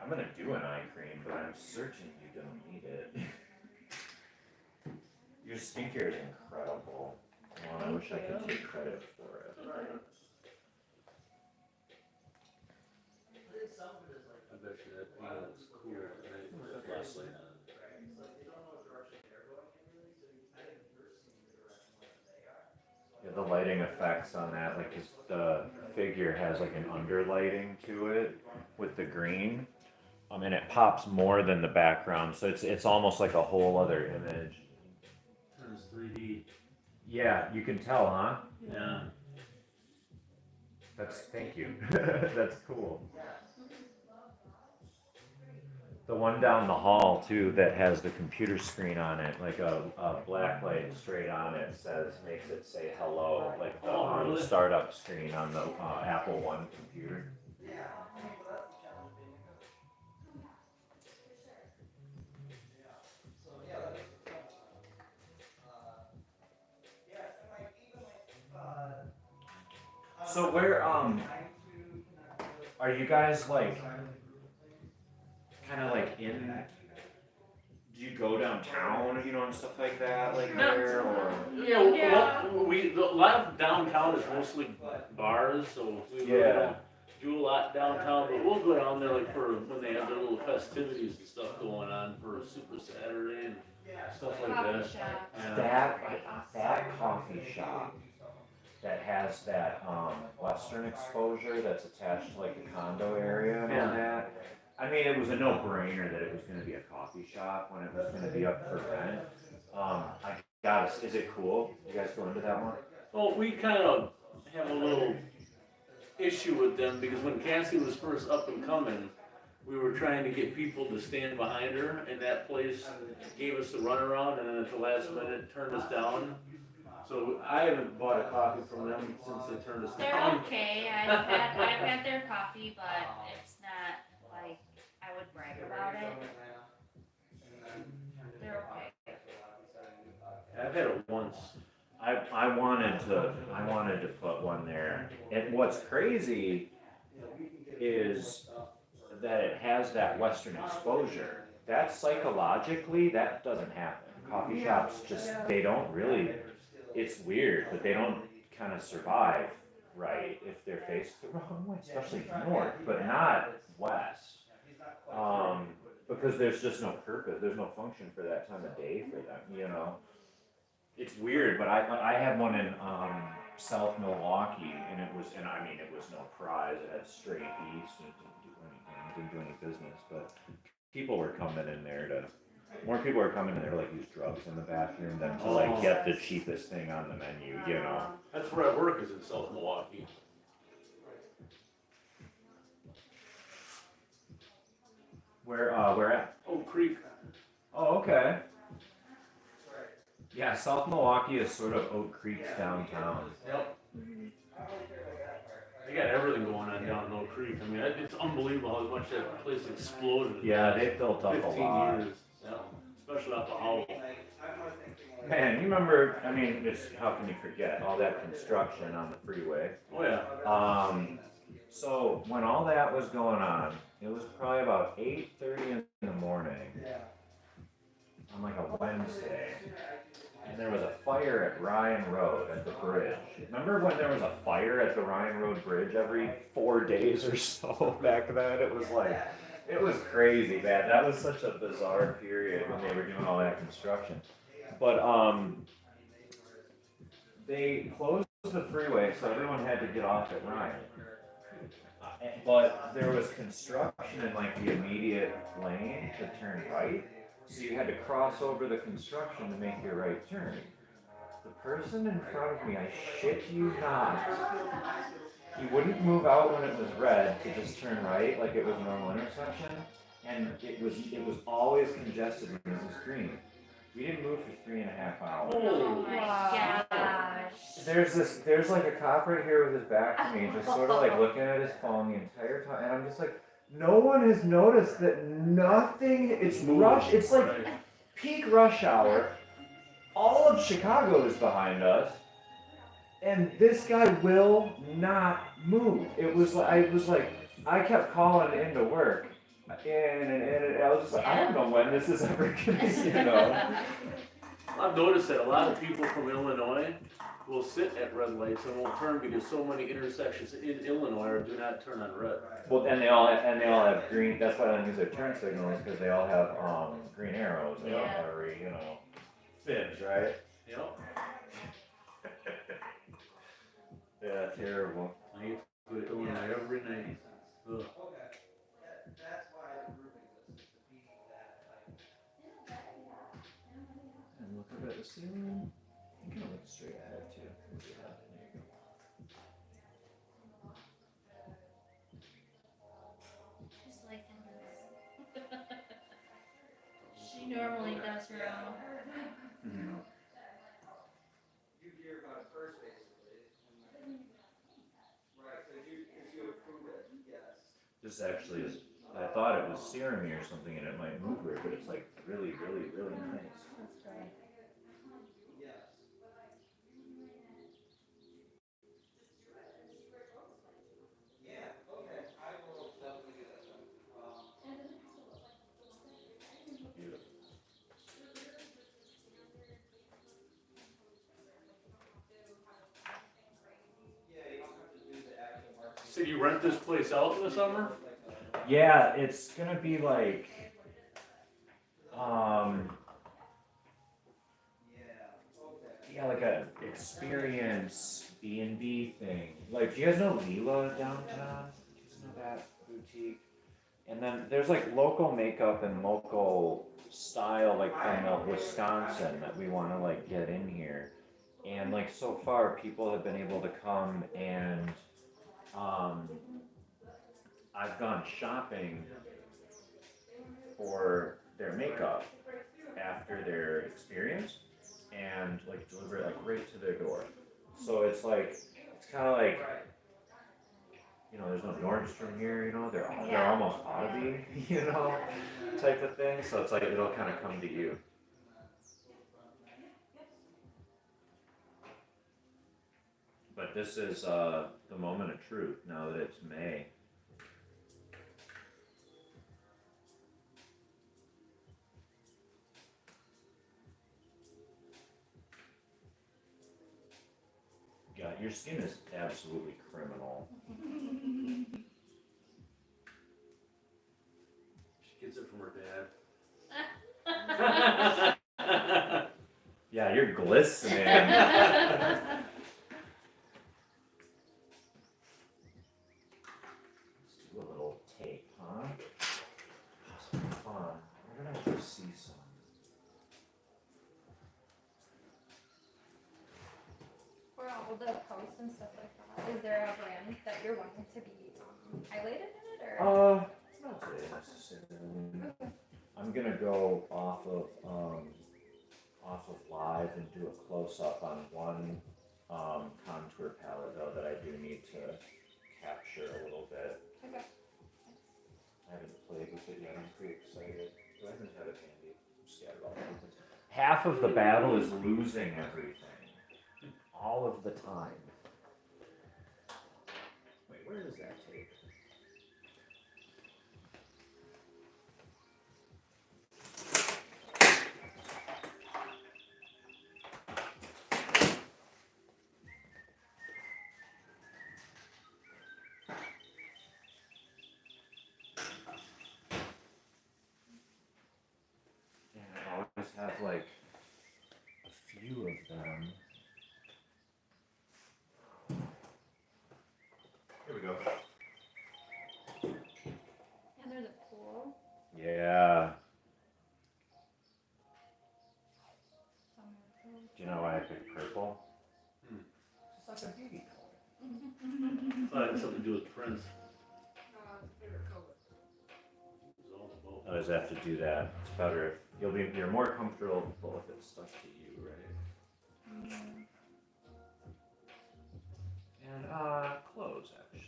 I'm gonna do an eye cream, but I'm certain you don't need it. Your skincare is incredible. Oh, I wish I could take credit for it. I bet you that paint looks cool tonight. Leslie. Yeah, the lighting effects on that, like, 'cause the figure has like an underlighting to it with the green. And it pops more than the background, so it's almost like a whole other image. Turns 3D. Yeah, you can tell, huh? Yeah. Thank you. That's cool. The one down the hall too that has the computer screen on it, like a black light straight on it makes it say hello, like the really? startup screen on the Apple One computer. So where are you guys like kind of like in? Do you go downtown, you know, and stuff like that, like there, or? Yeah, well, a lot of downtown is mostly bars, so we really don't do a lot downtown, but we'll go down there like for when they have their little festivities and stuff going on for Super Saturday and stuff like that. That coffee shop that has that western exposure that's attached to like the condo area and all that. I mean, it was a no-brainer that it was going to be a coffee shop when it was going to be up for rent. I got it. Is it cool? You guys go into that one? Well, we kind of have a little issue with them because when Cassie was first up and coming, we were trying to get people to stand behind her, and that place gave us the runaround, and then at the last minute turned us down. So I haven't bought a coffee from them since they turned us They're down. okay. I've had their coffee, but it's not like I would brag about it. They're okay. I've had it once. I wanted to put one there. And what's crazy is that it has that western exposure. That psychologically, that doesn't happen. Coffee shops they don't really, it's weird, but they don't kind of survive right if they're faced the wrong way, especially north, but not west. Because there's just no purpose, there's no function for that time of day for them, you know. It's weird, but I had one in South Milwaukee, and it was no prize. It had straight east, and it didn't do anything, it didn't do any business. But more people were coming in there to like use drugs in the bathroom than to like get the cheapest thing on the menu, you know. That's where I work, is in South Milwaukee. Where at? Oak Creek. Oh, okay. Yeah, South Milwaukee is sort of Oak Creek's downtown. Yep. They got everything going on down in Oak Creek. I mean, it's unbelievable how much that place exploded. Yeah, they built up a 15 lot. years. Yeah. Especially off the Howell. Man, you remember? I mean, how can you forget all that construction on the freeway? Oh yeah. So when all that was going on, it was probably about 8:30 in the morning on like a Wednesday. And there was a fire at Ryan Road at the bridge. Remember when there was a fire at the Ryan Road Bridge every 4 days or so back then? It was crazy, man. That was such a bizarre period when they were doing all that construction. But they closed the freeway, so everyone had to get off at Ryan. But there was construction in like the immediate lane to turn right. So you had to cross over the construction to make your right turn. The person in front of me, I shit you not, he wouldn't move out when it was red to just turn right like it was a normal intersection, and it was always congested when it was green. We didn't move for 3.5 hours. Oh my gosh. There's like a cop right here with his back to me, just sort of like looking at his phone the entire time, and I'm just like, no one has noticed that nothing, it's rush, it's like peak rush hour, all of Chicago is behind us, and this guy will not move. I kept calling into work, And I was just like, I don't know when this is ever gonna, you know. I've noticed that a lot of people from Illinois will sit at red lights and won't turn because so many intersections in Illinois do not turn on red. Well, and they all have green. That's why I don't use their turn signals because they all have green arrows. They all Yeah. are, you know, fibs, right? Yep. Yeah, terrible. I used to go to Illinois every night. Ugh. And look up at the ceiling. You can look straight ahead too. Yeah, there you go. She's liking this. She normally does her own. Mhm. This actually is. I thought it was serum or something, and it might move weird, but it's like really, really, really nice. That's great. Beautiful. So you rent this place out in the summer? Yeah, it's gonna be like, um, yeah, like a experience B&B thing. Like, do you guys know Leela downtown? Do you guys know that boutique? And then there's like local makeup and local style, like from Wisconsin, that we want to like get in here. And like so far, people have been able to come and um, I've gone shopping for their makeup after their experience and like deliver it like right to their door. So it's like it's kind of like, you know, there's no Nordstrom here, you know, they're almost ought to be, you know, type of thing. So it's like it'll kind of come to you. But this is the moment of truth now that it's May. Yeah, your skin is absolutely criminal. She gets it from her dad. Yeah, you're glistening. Let's do a little tape, huh? Just for fun. We're gonna have to see some. For all the posts and stuff like that, is there a brand that you're wanting to be highlighted in it, or? Not today necessarily. I'm gonna go off of live and do a close up on one contour palette though that I do need to capture a little bit. Okay. I haven't played with it yet. I'm pretty excited. I haven't had it handy. I'm scattered all over the place. Half of the battle is losing everything. All of the time. Wait, where is that tape? And I always have like a few of them. Here we go. And there's a pool. Yeah. Somewhere. Do you know why I picked purple? Hmm. It's like a beauty color. Thought it had something to do with Prince. I always have to do that. It's better if you're more comfortable if it's stuck to you, right? And clothes actually.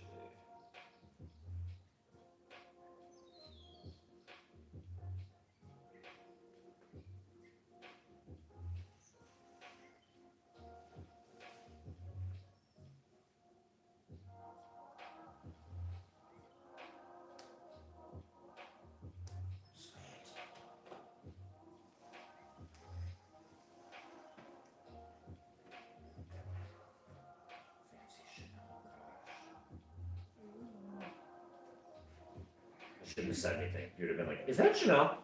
shouldn't have said anything. You'd have been like, "Is that Chanel?"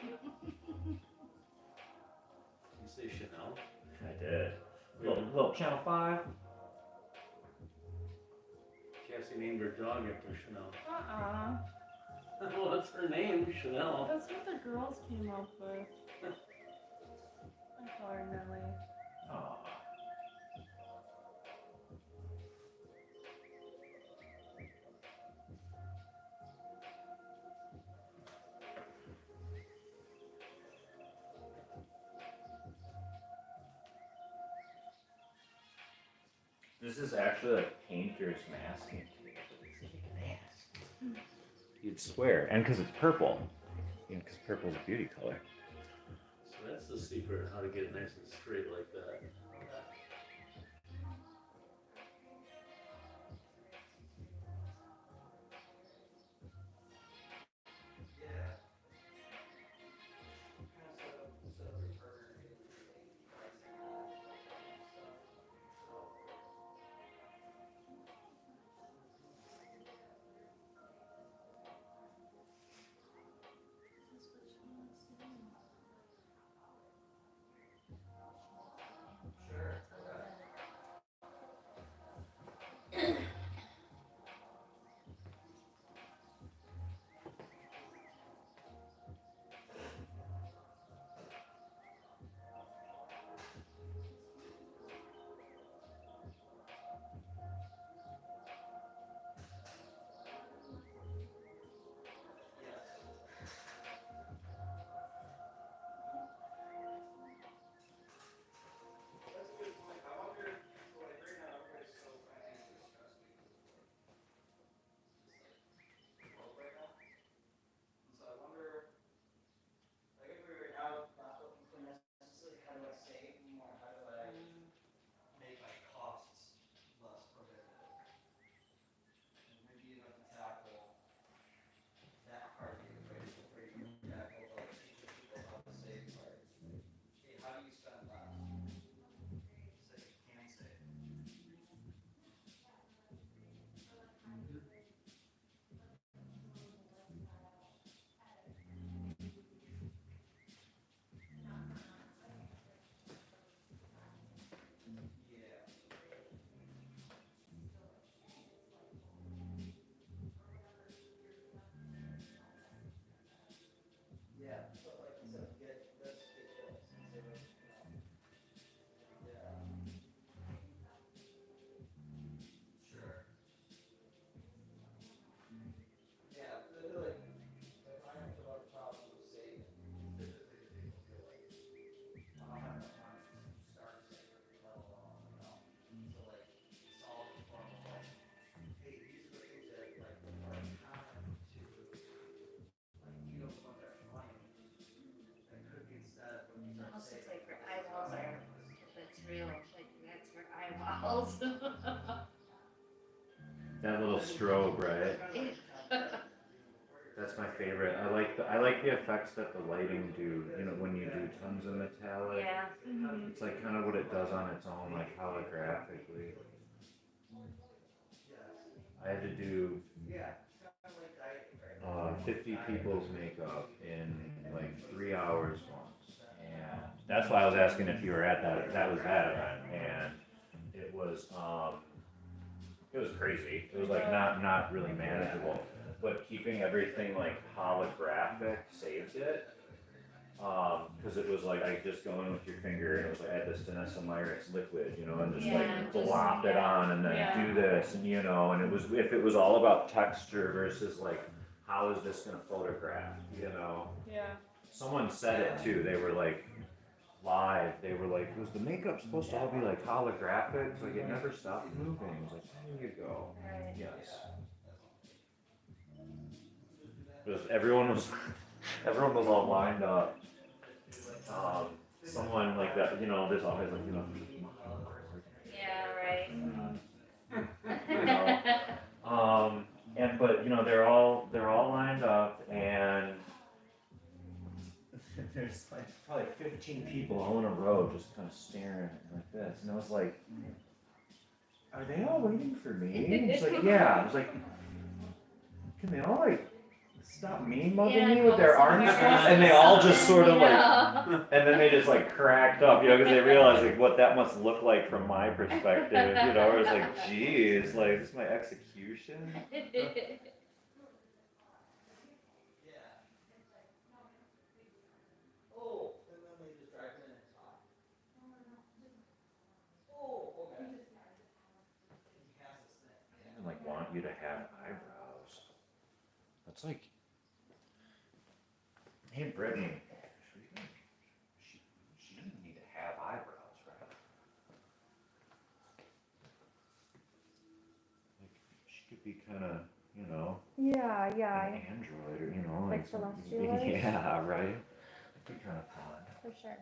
You say Chanel? I did. Little Channel 5. Cassie named her dog after Chanel. Uh-uh. Well, that's her name, Chanel. That's what the girls came up with. I call her Nelly. Aw. This is actually like painter's masking tape. It's kicking ass. You'd swear. And because it's purple. Because purple's a beauty color. So that's the secret, how to get it nice and straight like that. Almost looks like her eyeballs are, if it's real, like that's her eyeballs. That little strobe, right? That's my favorite. I like the effects that the lighting do. You know, when you do tons of metallic. Yeah. It's like kind of what it does on its own, like holographically. I had to do 50 people's makeup in like 3 hours once, and that's why I was asking if you were at that. That was that event, and it was crazy. It was like not really manageable, but keeping everything like holographic saved it. Because it was like I just go in with your finger and it was like I had this Danessa Myricks liquid, you know, and just Yeah, like just- blop it on and then Yeah. do this, and you know, and it was if it was all about texture versus like how is this gonna photograph, you know. Yeah. Someone said it too. They were like live. They were like, was the makeup supposed to all be like holographic? It's like it never stopped moving. It was like, there you go. Right. Yes. It was, everyone was all lined up. Someone like that, you know, there's always like, you know, Yeah, right. you know, and but you know they're all lined up, and there's like probably 15 people all in a row just kind of staring like this, and I was like, are they all waiting for me? And it's like, yeah. I was like, can they all like stop mean mugging Yeah, me with their go arms somewhere crossed, else. and they all just sort of like, Yeah. and then they just like cracked up, you know, because they realized like what that must look like from my perspective, you know, or it's like, geez, like this is my execution. I didn't like want you to have eyebrows. That's like, hey Brittany, she doesn't need to have eyebrows, right? Like she could be kind of, you know, Yeah, an android or you know, Like some- celestial-ish? yeah, right. That'd be kind of fun. for sure.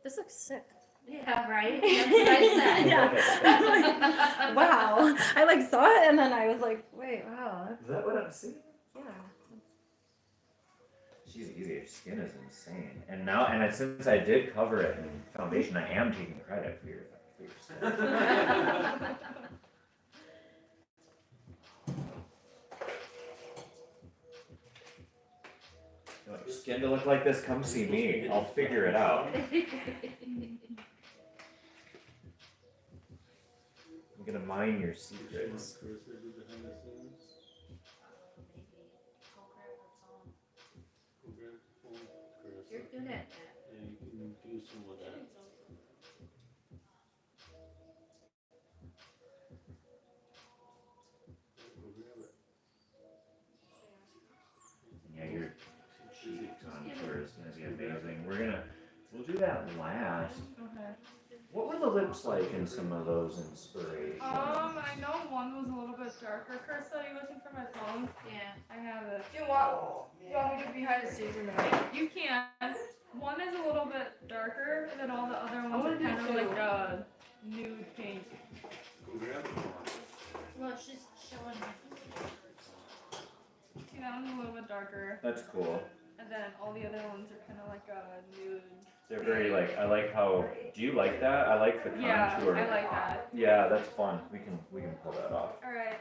This looks sick. Yeah, right? That's what I said. Yeah. Wow. I like saw it and then I was like, wait, wow. Is that what I'm seeing? Yeah. She's easy. Her skin is insane. And now, and since I did cover it in foundation, I am taking credit for your skin. You want your skin to look like this? Come see me. I'll figure it out. I'm gonna mine your secrets. You're good at that. Yeah, you can do some of that. Yeah, your cheek contour is gonna be amazing. We'll do that last. Okay. What were the lips like in some of those inspirations? I know one was a little bit darker. Chris, are you looking for my phone? Yeah. I have it. Do you want me to behind the scenes or not? You can. One is a little bit darker, and then all the other ones wanna are do kind of two. like a nude pink. Go grab it. Well, she's showing See, that one's a little bit darker, That's cool. and then all the other ones are kind of like a nude. They're very like, I like how, do you like that? I like the contour. Yeah, I like that. Yeah, that's fun. We can pull that off. All right.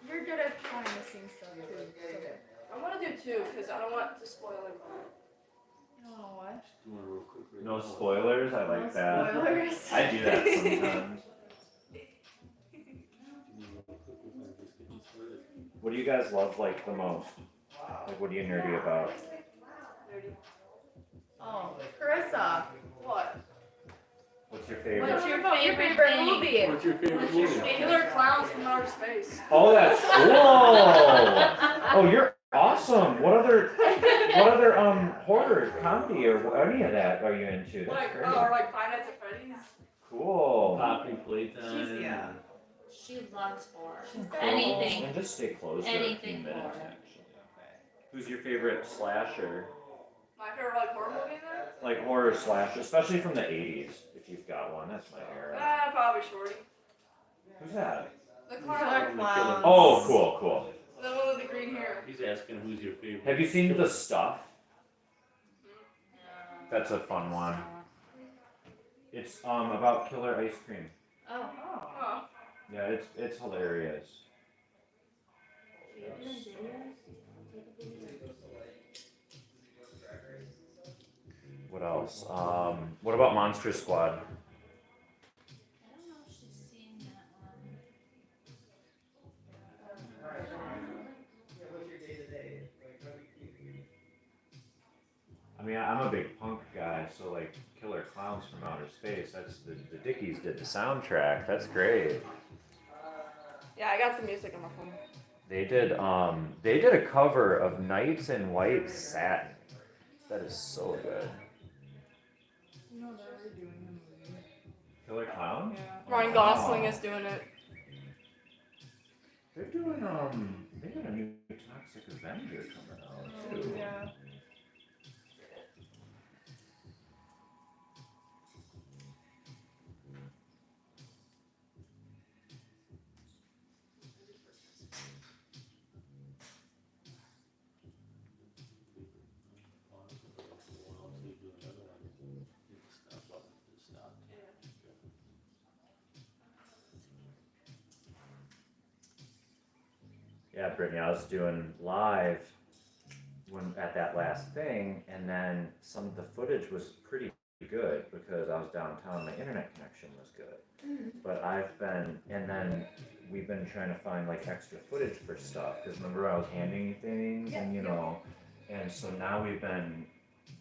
You're good at behind the scenes stuff too. So. I want to do two because I don't want to spoil it. You don't know what? Do one real quick right No now. spoilers, I like that. Spoilers. I do that sometimes. Do one real quick before I just get started. What do you guys love like the most? Like what are you nerdy about? Oh, Carissa. What? What's your favorite? What's your What's your favorite favorite thing? movie? What's your favorite movie? Killer Clowns from Outer Space. Oh, that's cool. Oh, you're awesome. What other horror, comedy, or any of that are you into? That's Like, great. or like Five Nights at Freddy's. Cool. Poppy Playtime. Yeah. She loves horror. Cool. Anything. And just stay close for a few Anything minutes, horror. actually. Who's your favorite slasher? My favorite like horror movie then? Like horror slasher, especially from the 80s, if you've got one. That's my era. Probably Shorty. Who's that? The Killer clown. Clowns. Oh, cool, cool. The one with the green hair. He's asking who's your favorite. Have you seen The Stuff? No. That's a fun one. It's about killer ice cream. Oh. Oh. Yeah, it's hilarious. You're doing videos? What else? What about Monster Squad? I don't know if she's seen that one. I mean, I'm a big punk guy, so like Killer Clowns from Outer Space. That's the Dickies did the soundtrack. That's great. Yeah, I got the music on my phone. They did a cover of Knights in White Satin. That is so good. No, they're redoing the movie. Killer Clown? Yeah. Ryan Gosling is doing it. They're doing they got a new Toxic Avenger coming out too. Yeah. Yeah, Brittany, I was doing live at that last thing, and then some of the footage was pretty good because I was downtown. My internet connection was good, but and then we've been trying to find like extra footage for stuff because remember I was handing you things, and and so now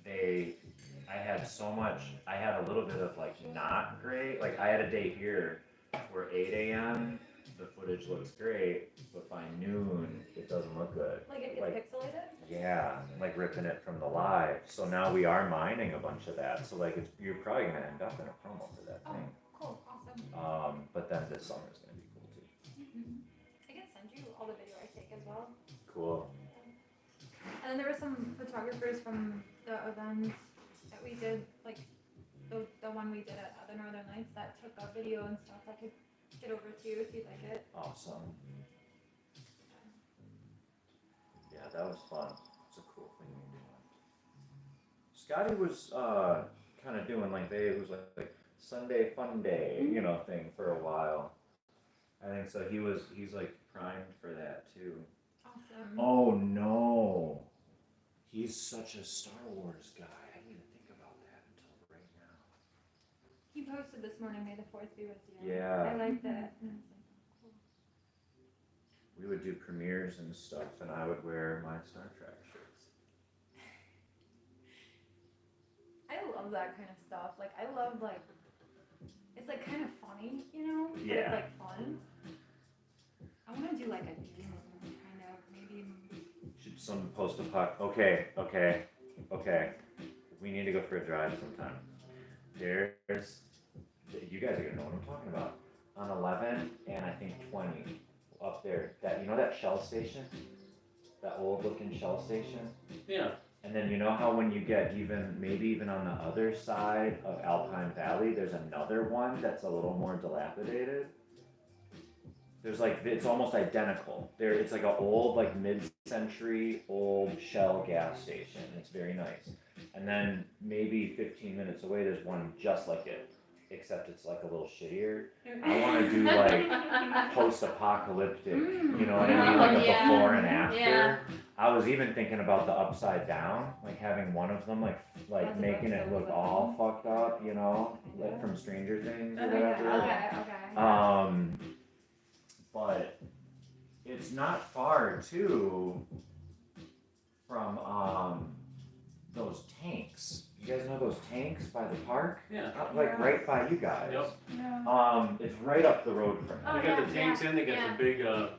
I had so much. I had a little bit of like not great. Like I had a day here where 8 a.m. the footage looks great, but by noon it doesn't look good. Like it gets pixelated? Yeah, like ripping it from the live. So now we are mining a bunch of that. So like you're probably gonna end up in a promo for that thing. Cool, awesome. But then this summer's gonna be cool too. I can send you all the video I take as well. Cool. And then there were some photographers from the event that we did, like the one we did at the Northern Lights that took a video and stuff. I could get over to you if you'd like it. Awesome. Yeah, that was fun. It's a cool thing you're doing. Scotty was kind of doing like it was like Sunday fun day, thing for a while. I think so. He's like primed for that too. Awesome. Oh no, he's such a Star Wars guy. I didn't even think about that until right now. He posted this morning, May the 4th be with you. Yeah. I liked it. And I was like, cool. We would do premieres and stuff, and I would wear my Star Trek shirts. I love that kind of stuff. Like, I love, like, it's, like, kind of funny, But Yeah. it's, like, fun. I want to do, like, a game kind of, maybe. Should some post-apoc. Okay. We need to go for a drive sometime. There's, you guys are gonna know what I'm talking about. On 11 and I think 20 up there. That Shell station, that old-looking Shell station. Yeah. And then how when you get maybe even on the other side of Alpine Valley, there's another one that's a little more dilapidated. There's it's almost identical. It's like an old, like mid-century old Shell gas station. It's very nice. And then maybe 15 minutes away, there's one just like it, except it's like a little shittier. I want to do like post-apocalyptic, you know what I mean? Like a before and after. Yeah. I was even thinking about the upside down, like having one of them, like making it look all fucked up, like from Stranger Things or whatever. Okay. But it's not far too from those tanks. You guys know those tanks by the park? Yeah. Right by you guys. Yep. No. It's right up the road from They here. got the tanks in, they got the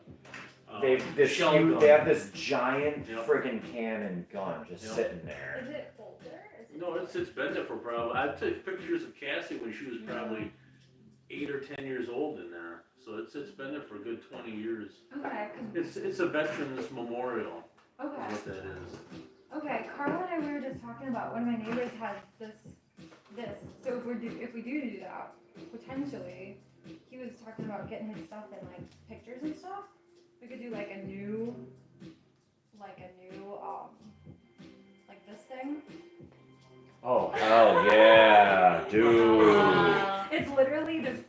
big, shell They gun. have this giant Yep. friggin' cannon gun just Yep. sitting there. Is it older? No, it's been there for probably, I took pictures of Cassie when she was probably 8 or 10 years old in there. So it's been there for a good 20 years. Okay. It's a veterans memorial, is Okay. what that is. Okay. Carl and I we were just talking about one of my neighbors has this. So if we do that, potentially, he was talking about getting his stuff in like pictures and stuff. We could do like a new, like this thing. Oh hell yeah, dude! It's literally there's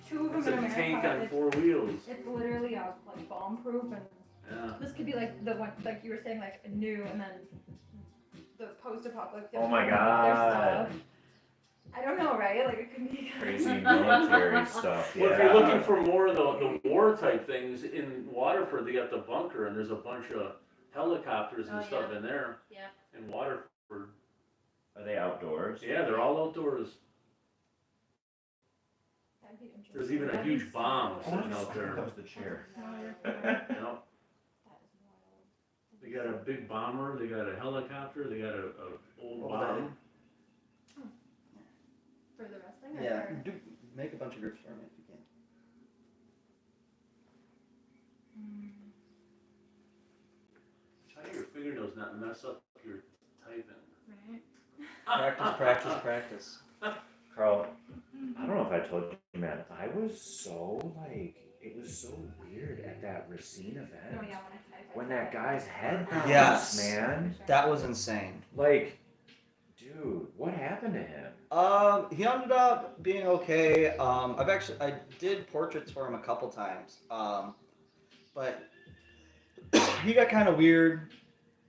two of them It's in a America. tank on 4 wheels. It's literally like bomb-proof, and Yeah. this could be like the one like you were saying, like new, and then the post-apocalyptic. Oh my other God. stuff. I don't know, right? Like it could be Crazy military stuff. Yeah. Well, if you're looking for more of the war type things, in Waterford they got the bunker and there's a bunch of helicopters and Oh, stuff yeah. in there. Yeah. In Waterford. Are they outdoors? Yeah, they're all outdoors. That'd be interesting. There's even a huge bomb sitting out there. That was the chair. You know? That is wild. They got a big bomber, they got a helicopter, they got a old bomb. For the wrestling? Or Yeah, for- make a bunch of groups for me if you can. Try your fingernails not mess up your typing. Right. Practice. Carl, I don't know if I told you, man. I was so it was so weird at that Racine event Oh yeah, when I type. when that guy's head bounced, Yes. man. That was insane. Like, dude, what happened to him? He ended up being okay. I did portraits for him a couple times. But he got kind of weird.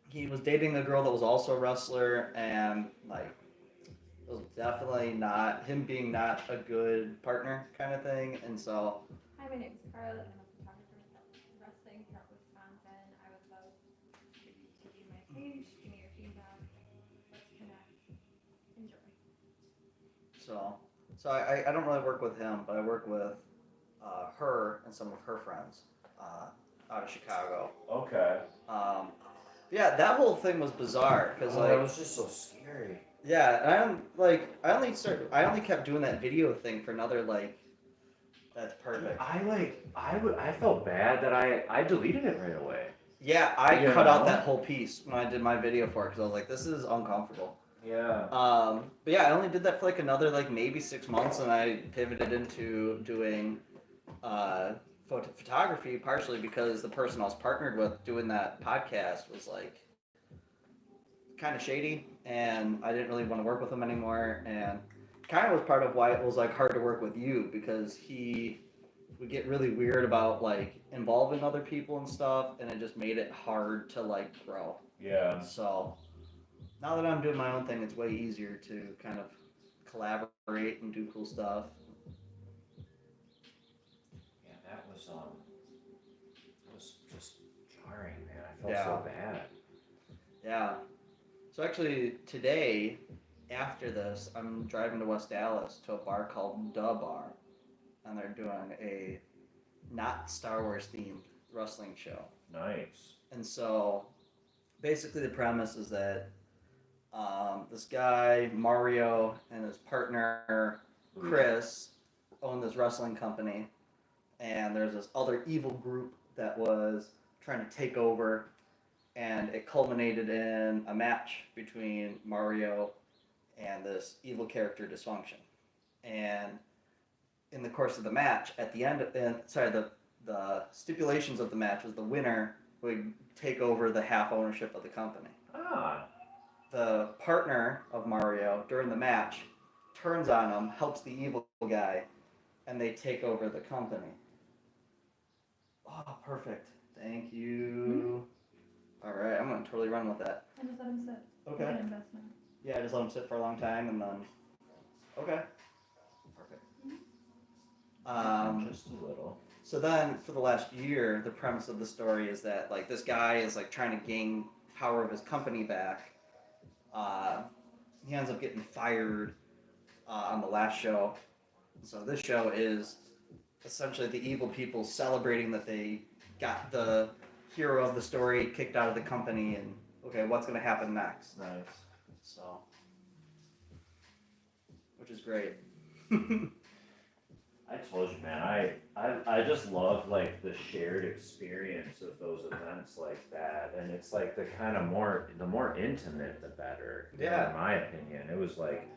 He was dating a girl that was also a wrestler, and like it was definitely not him being not a good partner kind of thing. And so Hi, my name's Scarlett. I'm a photographer at Wrestling here in Wisconsin. I would love for you to view my page, give me your feedback. Let's connect. Enjoy. so I don't really work with him, but I work with her and some of her friends out of Chicago. Okay. Yeah, that whole thing was bizarre because Oh, like that was just so scary. yeah, and I only kept doing that video thing for another like that's perfect. I felt bad that I deleted it right away. Yeah, I You cut out know? that whole piece when I did my video for it because I was like, this is uncomfortable. Yeah. But yeah, I only did that for like another like maybe 6 months, and I pivoted into doing photography partially because the person I was partnered with doing that podcast was like kind of shady, and I didn't really want to work with him anymore, and kind of was part of why it was like hard to work with you because he would get really weird about like involving other people and stuff, and it just made it hard to like grow. Yeah. So now that I'm doing my own thing, it's way easier to kind of collaborate and do cool stuff. Yeah, that was just jarring, man. I felt Yeah. so bad. Yeah. So actually today, after this, I'm driving to West Dallas to a bar called Da Bar, and they're doing a not Star Wars themed wrestling show. Nice. And so basically the premise is that this guy Mario and his partner Chris own this wrestling company, and there's this other evil group that was trying to take over, and it culminated in a match between Mario and this evil character Dysfunction. And in the course of the match, at the end, the stipulations of the match was the winner would take over the half ownership of the company. Ah. The partner of Mario during the match turns on him, helps the evil guy, and they take over the company. Oh, perfect. Thank you. All right, I'm gonna totally run with that. And just let him sit. Okay. Like an investment. Yeah, just let him sit for a long time, and then. Okay. Perfect. Just a little. So then, for the last year, the premise of the story is that like this guy is like trying to gain power of his company back. He ends up getting fired on the last show. So this show is essentially the evil people celebrating that they got the hero of the story kicked out of the company, and okay, what's going to happen next? Nice. So, which is great. I told you, man. I just love like the shared experience of those events like that, and it's like the more intimate, the better. Yeah. In my opinion, it was like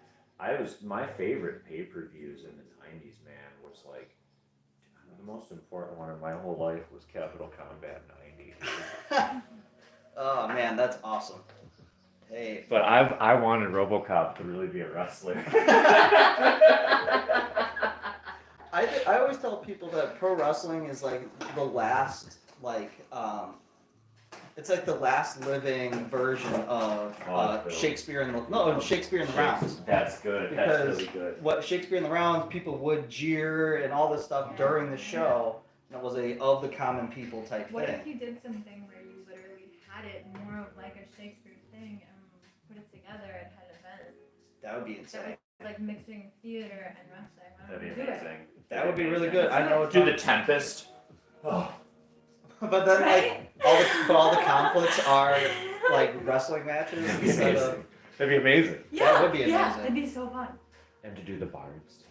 my favorite pay-per-views in the '90s, man. Was like the most important one in my whole life was Capital Combat '90. Oh man, that's awesome. Hey. But I wanted RoboCop to really be a wrestler. I always tell people that pro wrestling is like the last it's like the last living version of Shakespeare in the Shakespeare in the Rounds. That's good. Because That's really good. what Shakespeare in the Rounds, people would jeer and all this stuff during the show, and it was a of the common people type What thing. if you did something where you literally had it more of like a Shakespeare thing and put it together and had an event? That would be That insane. was like mixing theater and wrestling. Why That'd don't be we do it? amazing. That would be really good. I know. Do the Tempest. Oh. But then Right? like all the conflicts are like wrestling matches That'd be instead amazing. of. That'd be amazing. That would be Yeah, amazing. that'd be so fun. And to do the Bard's Tale.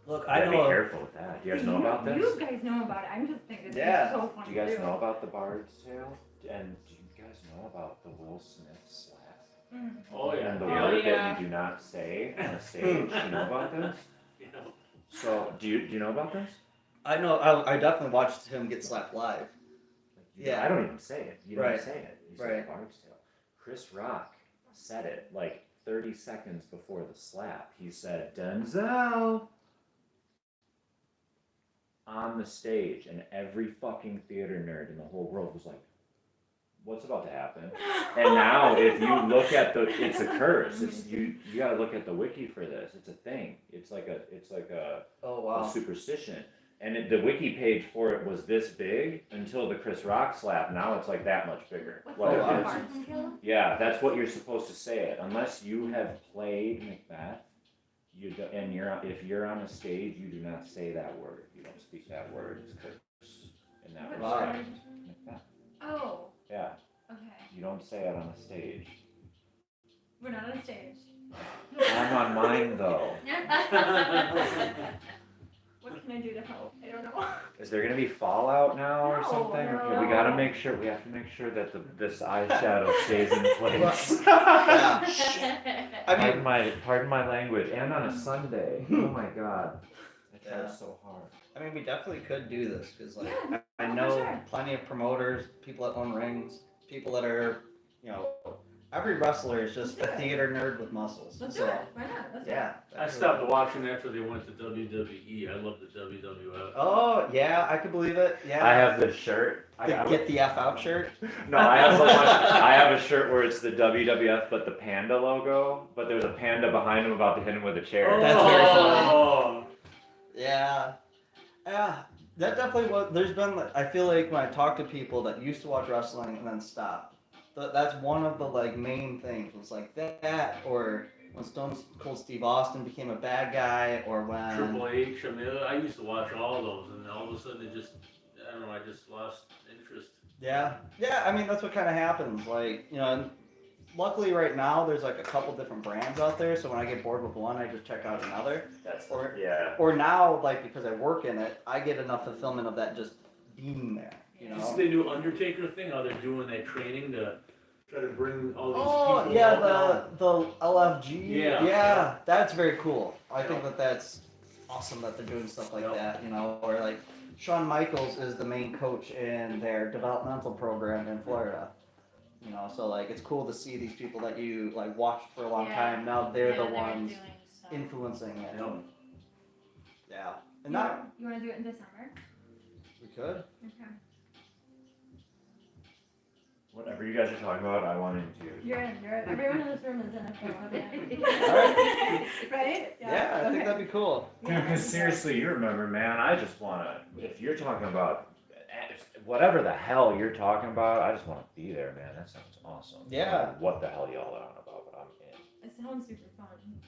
Look, I I gotta be know. careful with that. Do you guys know about this? You guys know about it. I'm just thinking it's Yeah. so fun Do you guys to know about the Bard's Tale? And do you guys know about the Will Smith slap? Oh yeah. And the Oh, word yeah. that you do not say on a stage. You know about this? You know. So do you know about this? I know. I definitely watched him get slapped live. Like, Yeah. I don't even say it. You don't Right. say it. You say Right. the Bard's Tale. Chris Rock said it like 30 seconds before the slap. He said, Denzel. on the stage, and every fucking theater nerd in the whole world was like, what's about to happen? And now if you look at it's a curse. It's you gotta look at the wiki for this. It's a thing. It's like a Oh a wow. superstition. And the wiki page for it was this big until the Chris Rock slap. Now it's like that much bigger. What's What Oh, it wow. is. Barn skill? Yeah, that's what you're supposed to say it. Unless you have played Macbeth, if you're on a stage, you do not say that word. You don't speak that word. It's curse in that What respect. word? Macbeth. Oh, Yeah, okay. you don't say it on a stage. We're not on stage. I'm on mine though. What can I do to help? I don't know. Is there gonna be fallout now or No, something? no. Okay, we have to make sure that this eyeshadow stays in place. Yeah. I mean, Pardon my language, and on a Sunday. Oh my God, I tried Yeah. so hard. I mean, we definitely could do this because, like, Yeah, I for know sure. plenty of promoters, people that own rings, people that are, you know, every wrestler is just a theater nerd with muscles. Let's do So, it. Why not? Let's yeah. I stopped watching after they went to WWE. I love the WWF. Oh yeah, I could believe it. Yeah. I have this shirt. The get the F out shirt. No, I have the one. I have a shirt where it's the WWF, but the panda logo. But there's a panda behind him about to hit him with a chair. That's very funny. Oh. Yeah. Yeah. That definitely was. There's been. I feel like when I talk to people that used to watch wrestling and then stopped, that's one of the like main things. Was like that, or when Stone Cold Steve Austin became a bad guy, or when Triple H. I mean, I used to watch all those, and all of a sudden it just, I don't know, I just lost interest. Yeah, yeah. I mean, that's what kind of happens. Like, you know, and luckily right now there's like a couple different brands out there. So when I get bored with one, I just check out another. That's Or- yeah. Or now, like because I work in it, I get enough fulfillment of that just being there. You You see know. the new Undertaker thing? How they're doing that training to try to bring all these Oh people yeah, out the LFG. Yeah. Yeah, that's very cool. I think Yeah. that's awesome that they're doing stuff like Yeah. that. You know, or like Shawn Michaels is the main coach in their developmental program in Florida. You know, so like it's cool to see these people that you like watched for a long Yeah. time. Now they're the Yeah, ones doing stuff. influencing it. Yeah. Yeah, and not You want to do it in December? we could. Okay. Whatever you guys are talking about, I want into. You're in. You're in. Everyone in this room is in if they want to be in. Alright. Right? Yeah, I think Okay. that'd be cool. Dude, because seriously, you remember, man, I just want to, if you're talking about whatever the hell you're talking about, I just want to be there, man. That sounds awesome. I don't Yeah. know what the hell y'all are on about, but I'm in. It sounds super fun.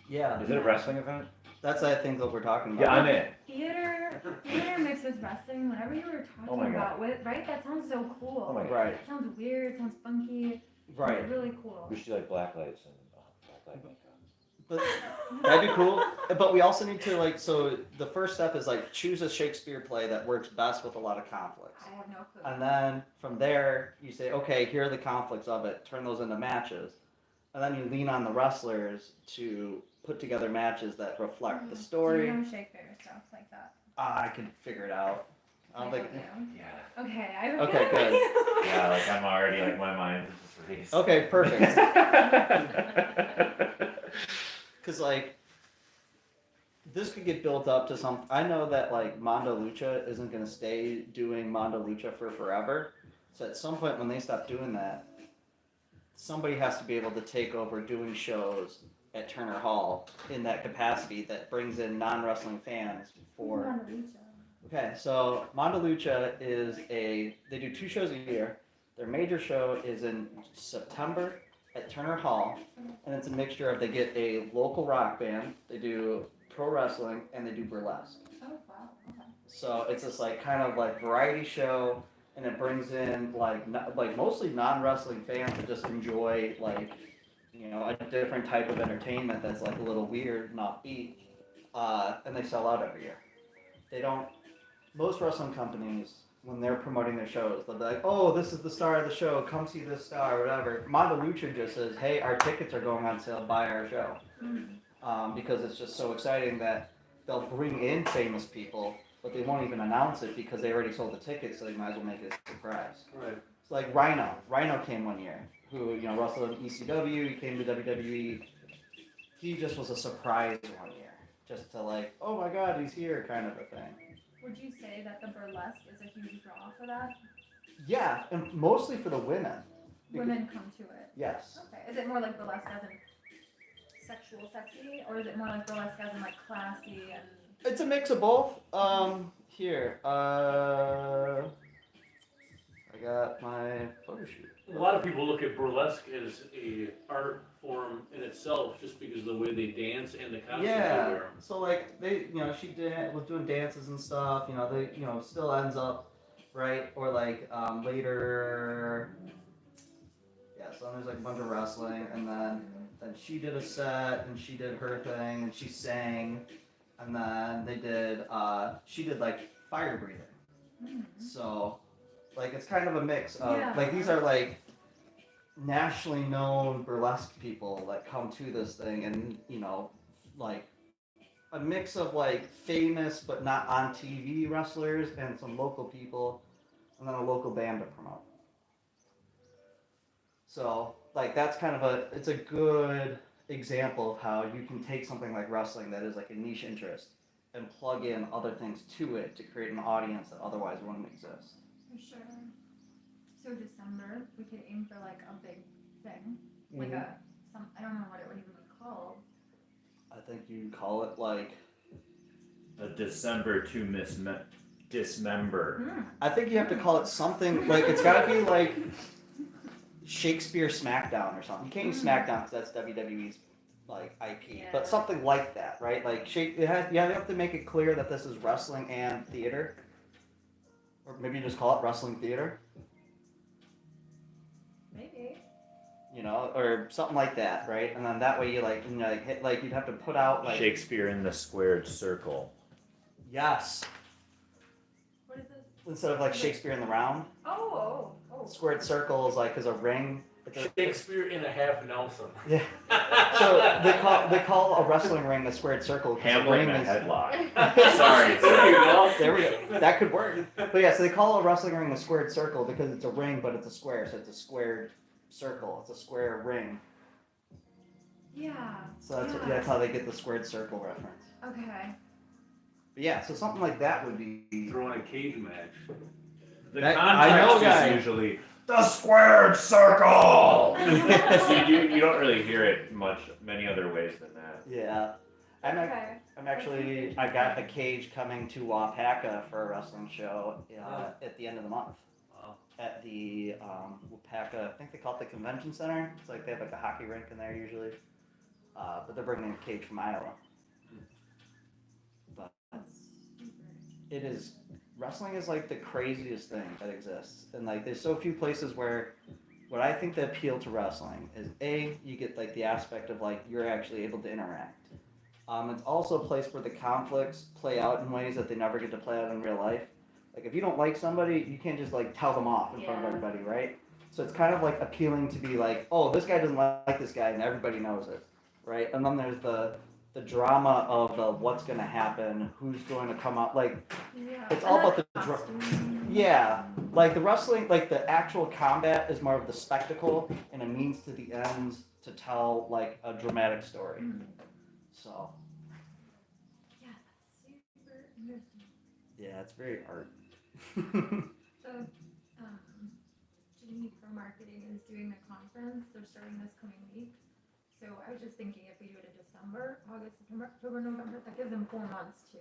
Yeah, Is it a wrestling event? that's I think what we're talking about. Yeah, I'm in. Theater mixed with wrestling, whatever you were Oh my talking God. about, right? That sounds so cool. Oh my God. Right, It sounds weird, sounds funky. right. Really cool. We should do like black lights and black light makeup. But that'd be cool. But we also need to like so the first step is like choose a Shakespeare play that works best with a lot of conflicts. I have no clue. And then from there you say, okay, here are the conflicts of it, turn those into matches. And then you lean on the wrestlers to put together matches that reflect the Do story. you know Shakespeare stuff like that? I can figure it out. I don't think Yeah. Okay, I Okay, good. Yeah, like I'm already, like my mind is just released. Okay, perfect. Cause like this could get built up to some. I know that like Mondo Lucha isn't gonna stay doing Mondo Lucha for forever. So at some point when they stop doing that, somebody has to be able to take over doing shows at Turner Hall in that capacity that brings in non-wrestling fans for. Okay, so Mondo Lucha is they do 2 shows a year. Their major show is in September at Turner Hall, and it's a mixture of they get a local rock band, they do pro wrestling, and they do burlesque. Oh wow. Okay. So it's this like kind of like variety show, and it brings in like mostly non-wrestling fans that just enjoy like a different type of entertainment that's like a little weird and offbeat, and they sell out every year. They don't. Most wrestling companies, when they're promoting their shows, they'll be like, "Oh, this is the star of the show. Come see this star, or whatever." Mondo Lucha just says, "Hey, our tickets are going on sale. Buy our show," because it's just so exciting that they'll bring in famous people, but they won't even announce it because they already sold the tickets, so they might as well make it a surprise. Right. It's like Rhino. Rhino came one year, who wrestled in ECW. He came to WWE. He just was a surprise one year, just to like, "Oh my God, he's here," kind of a thing. Would you say that the burlesque is a huge draw for that? Yeah, and mostly for the women. Women come to it. Yes. Okay. Is it more like burlesque as in sexual sexy, or is it more like burlesque as in like classy and? It's a mix of both. Here. I got my photo shoot. A lot of people look at burlesque as a art form in itself, just because of the way they dance and the costumes they Yeah. wear. So like they, she was doing dances and stuff. They, still ends up, right? Or like later. Yeah. So there's like a bunch of wrestling, and then she did a set, and she did her thing, and she sang, and then they did. She did like fire breathing. So, like, it's kind of a mix of like these are like nationally known burlesque people that come to this thing, and like a mix of like famous but not on TV wrestlers and some local people, and then a local band to promote. So, like, that's kind of it's a good example of how you can take something like wrestling that is like a niche interest and plug in other things to it to create an audience that otherwise wouldn't exist. For sure. So December, we could aim for like a big thing, like I don't know what it would even be called. I think you call it like. A December to dismember. I think you have to call it something like it's got to be like Shakespeare SmackDown or something. You can't use SmackDown because that's WWE's like IP, Yeah. but something like that, right? Like you have to make it clear that this is wrestling and theater, or maybe you just call it wrestling theater. Maybe. Or something like that, right? And then that way you hit you'd have to put out like Shakespeare in the squared circle. yes, What is this? instead of like Shakespeare in the round. Oh. Squared circle is like is a ring. Shakespeare in a half Nelson. Yeah. So they call a wrestling ring a squared circle because a Hamlet ring in a is headlock. Sorry. There you go. there we go. That could work. But yeah, so they call a wrestling ring a squared circle because it's a ring, but it's a square, so it's a squared circle. It's a square ring. Yeah. So that's how they get the squared circle reference. Okay. But yeah, so something like that would be. Throwing a cage match. The That- I know, context guy. is usually the squared circle. So you don't really hear it many other ways than that. Yeah. I got a cage coming to Wapaka for a wrestling show at the end of the month. Wow. At the Wapaka, I think they call it the convention center. It's like they have like a hockey rink in there usually. But they're bringing a cage from Iowa. But it is, wrestling is like the craziest thing that exists. And like there's so few places where what I think the appeal to wrestling is you get like the aspect of like you're actually able to interact. It's also a place where the conflicts play out in ways that they never get to play out in real life. Like if you don't like somebody, you can't just like tell them off in front of everybody, right? So it's kind of like appealing to be like, oh, this guy doesn't like this guy, and everybody knows it, right? And then there's the drama of the what's going to happen, who's going to come out, like it's all about the yeah, like the wrestling, like the actual combat is more of the spectacle and a means to the ends to tell like a dramatic story. So Yeah, that's super interesting. yeah, it's very art. So, Jimmy Pro Marketing is doing a conference. They're starting this coming week. So I was just thinking if we do it in December, August, September, October, November, that gives them 4 months to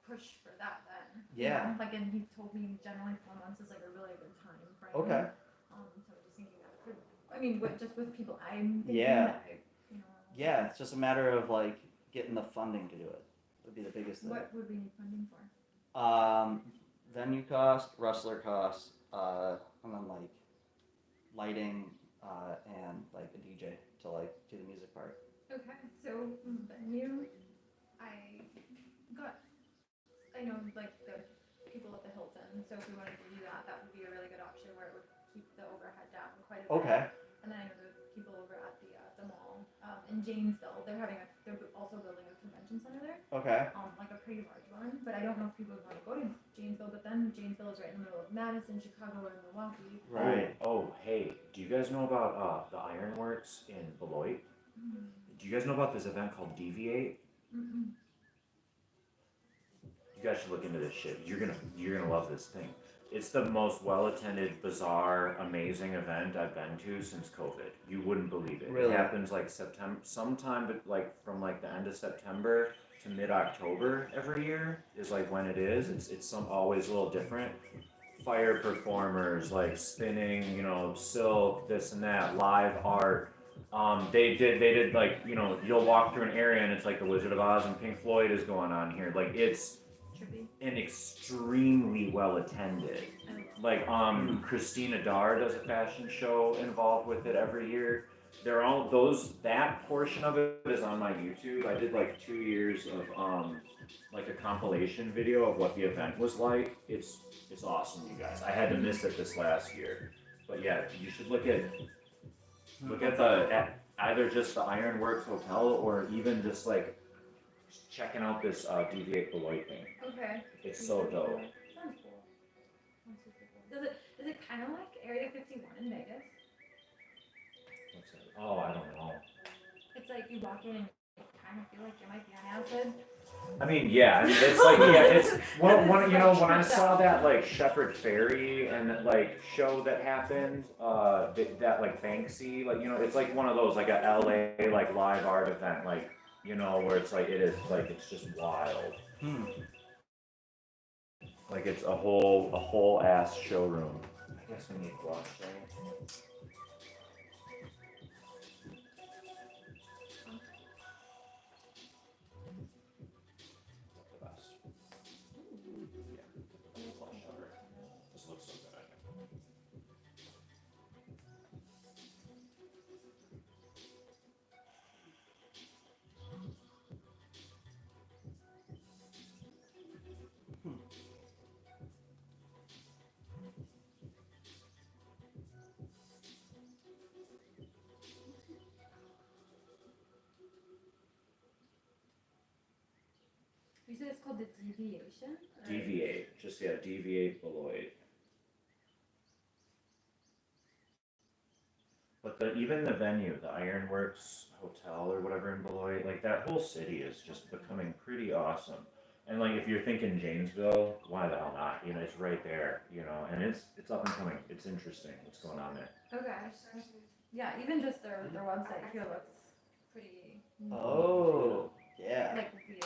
push for that then. Yeah. Like, and he told me generally 4 months is like a really good time frame. Okay. So I was just thinking that could, with people I'm thinking Yeah. that Yeah, it's just a matter of like getting the funding to do it. Would be the biggest thing. What would we need funding for? Venue cost, wrestler cost, and then like lighting, and like a DJ to like do the music part. Okay, so venue, I know like the people at the Hilton, so if we wanted to do that, that would be a really good option where it would keep the overhead down quite a bit. Okay. And then I know the people over at the mall, in Janesville, they're also building a convention center there, Okay. like a pretty large one, but I don't know if people would want to go to Janesville, but then Janesville is right in the middle of Madison, Chicago, and Milwaukee. Right. Oh, hey, do you guys know about the Ironworks in Beloit? Do you guys know about this event called Deviate? Mm-mm. You guys should look into this shit. You're gonna love this thing. It's the most well attended, bizarre, amazing event I've been to since COVID. You wouldn't believe it. Really? It happens like September, sometime, but like from like the end of September to mid October every year is like when it is. It's some always a little different. Fire performers like spinning, silk, this and that, live art. They did like you'll walk through an area and it's like the Wizard of Oz and Pink Floyd is going on here. Like it's Trippy. and extremely well attended. Like Christina Dar does a fashion show involved with it every year. They're all that portion of it is on my YouTube. I did like 2 years of like a compilation video of what the event was like. It's awesome, you guys. I had to miss it this last year. But yeah, you should look at either just the Ironworks Hotel or even just like checking out this Deviate Beloit thing. Okay. It's so dope. Sounds cool. Sounds super cool. Is it kind of like Area 51 in Vegas? What's it? Oh, I don't know. It's like you walk in and you kind of feel like you might be on acid. I mean, yeah. I mean, it's like it's one. When I saw that like Shepherd Ferry and that like show that happened, that like Banksy, like it's like one of those like a LA like live art event, like where it's like it's just wild. Like it's a whole ass showroom. I guess we need blockchain. The best. Yeah. This looks so good. You said it's called the Deviation? Or- Deviate. Just Deviate Beloit. But even the venue, the Ironworks Hotel or whatever in Beloit, like that whole city is just becoming pretty awesome. And like if you're thinking Janesville, why the hell not? It's right there, and it's up and coming. It's interesting what's going on there. Okay. Yeah, even just their website here looks pretty Oh, yeah. like weird,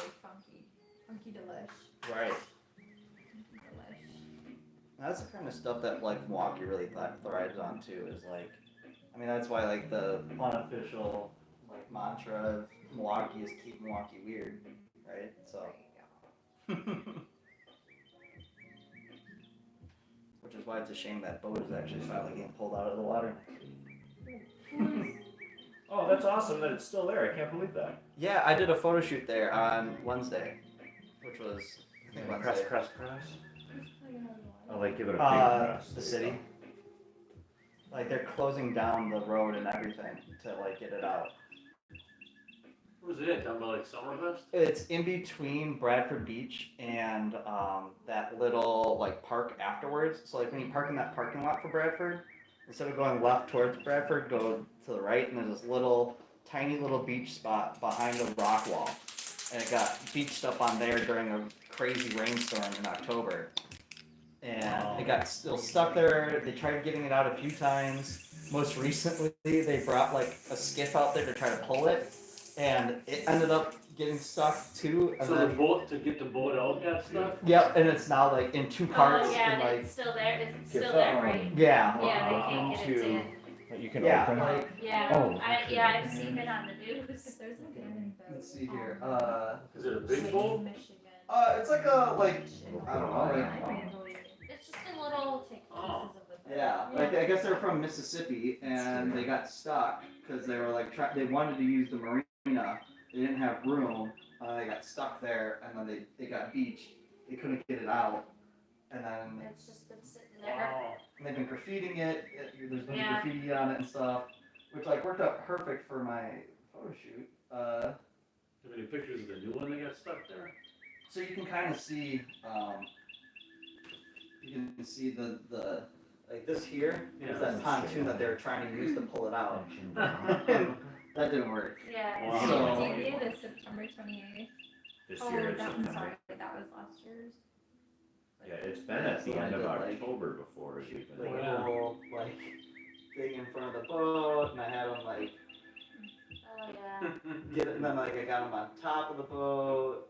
funky delish. Right. Funky delish. That's the kind of stuff that like Milwaukee really thrives on too. Is like, I mean, that's why like the unofficial like mantra of Milwaukee is keep Milwaukee weird, right? So. Which is why it's a shame that boat is actually finally getting pulled out of the water. Oh, that's awesome that it's still there. I can't believe that. Yeah, I did a photo shoot there on Wednesday, which was I think Wednesday. Press. I'll like give it a press. The city. Like they're closing down the road and everything to like get it out. Where's it at? Down by like Summerfest? It's in between Bradford Beach and that little like park afterwards. So like when you park in that parking lot for Bradford, instead of going left towards Bradford, go to the right, and there's this tiny little beach spot behind a rock wall, and it got beached up on there during a crazy rainstorm in October, and it got still stuck there. They tried getting it out a few times. Most recently, they brought like a skiff out there to try to pull it. And it ended up getting stuck too. And So then, the boat, to get the boat out got stuck? yep, and it's now like in two parts. Oh, yeah, and and like, it's still there. Is it still Give there, that right? yeah. Yeah, they can't get it to. That you can Yeah, open. like, Yeah, Oh, I've seen it on the news. There's an abandoned boat. let's see here. Is it a big in boat? Michigan. It's like a, like, I don't know, like, It's just a little. Take Oh. pieces of the boat. yeah, like, I guess they're from Mississippi, and they got stuck, because they were like, they wanted to use the marina, they didn't have room, they got stuck there, and then they got beached, they couldn't get it out, and then It's just been sitting there. Wow. they've been graffitiing it, there's been Yeah. graffiti on it and stuff, which like worked out perfect for my photo shoot. Have any pictures of the new one that got stuck there? So you can kind of see, the like this here is Yeah. that pontoon that they were trying to use to pull it out. That didn't work. Yeah. Wow. So- DVA is September 28th. this Oh, year in that, I'm September. sorry, that was last year's. Yeah, it's been at the So I end of did, like- October before it's even. Like Oh, a yeah. whole like thing in front of the boat, and I had them like Oh, yeah. get it, and then like I got them on top of the boat.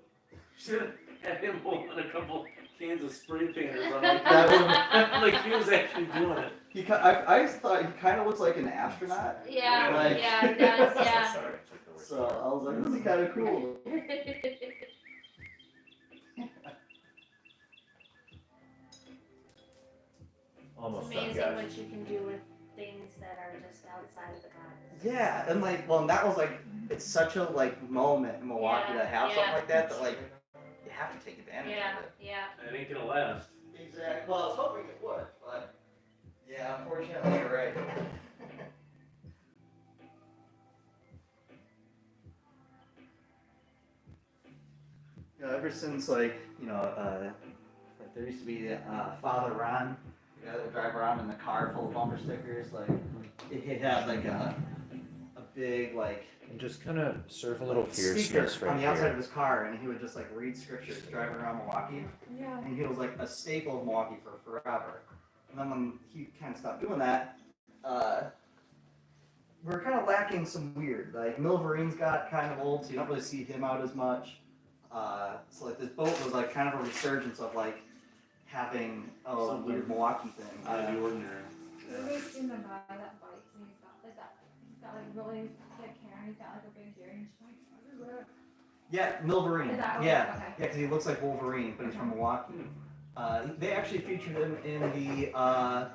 Should have had him holding a couple cans of spray paint or something like That that. Like he was actually doing it. I just thought he kind of looks like an astronaut. Yeah, Like- yeah, it does, So yeah. sorry, I took the word. So I was like, this is kind of cool. Almost It's done, amazing guys. what you can do with things that are just outside of the box. Yeah, and like, well, and that was like, it's such a like moment in Milwaukee Yeah, to have yeah. something like that that like you have to take advantage Yeah, of it. yeah. That ain't gonna last. Exactly. Well, I was hoping it would, but yeah, unfortunately, you're right. You know, ever since like like there used to be Father Ron, the guy that would drive around in the car full of bumper stickers. Like he had like a big like And just kind of serve a little speaker fierceness right on the outside here. of his car, and he would just like read scriptures driving around Milwaukee. Yeah. And he was like a staple of Milwaukee for forever. And then when he kind of stopped doing that, we were kind of lacking some weird. Like Milverine's got kind of old, so you don't really see him out as much. So like this boat was like kind of a resurgence of like having a Something weird Milwaukee thing. Out of the ordinary. Have you seen the guy that bikes and he's got like really thick hair and he's got like a big earring spikes everywhere? Yeah, Milverine. Is that okay? Yeah, Okay. yeah, because he looks like Wolverine, but he's from Milwaukee. They actually featured him in the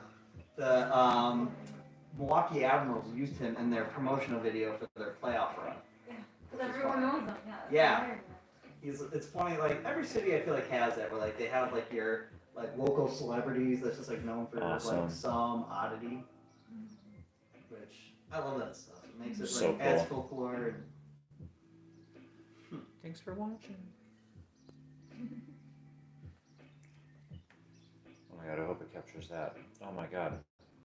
Milwaukee Admirals used him in their promotional video for their playoff run. Because everyone knows him. Yeah. that's Yeah. hilarious. It's funny, like every city I feel like has that, where like they have like your like local celebrities that's just like known for Awesome. like some oddity, which I love that stuff. It makes it So like adds cool. folklore. And Thanks for watching. Oh my god, I hope it captures that. Oh my god.